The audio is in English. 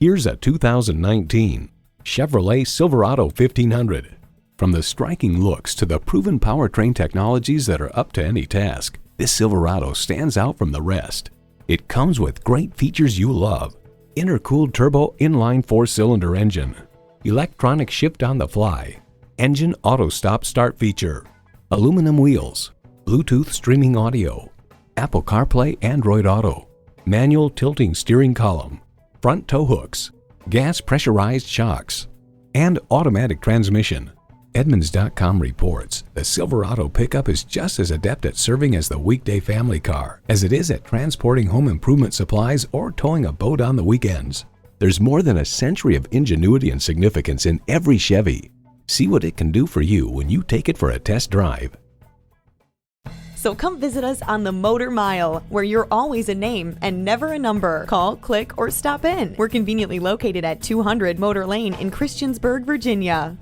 Here's a 2019 Chevrolet Silverado 1500. From the striking looks to the proven powertrain technologies that are up to any task, this Silverado stands out from the rest. It comes with great features you love: intercooled turbo inline 4-cylinder engine, electronic shift on the fly, engine auto stop start feature, aluminum wheels, Bluetooth streaming audio, Apple CarPlay Android Auto, manual tilting steering column, front tow hooks, gas pressurized shocks, and automatic transmission. Edmunds.com reports the Silverado pickup is just as adept at serving as the weekday family car as it is at transporting home improvement supplies or towing a boat on the weekends. There's more than a century of ingenuity and significance in every Chevy. See what it can do for you when you take it for a test drive. So come visit us on the Motor Mile, where you're always a name and never a number. Call, click, or stop in. We're conveniently located at 200 Motor Lane in Christiansburg, Virginia.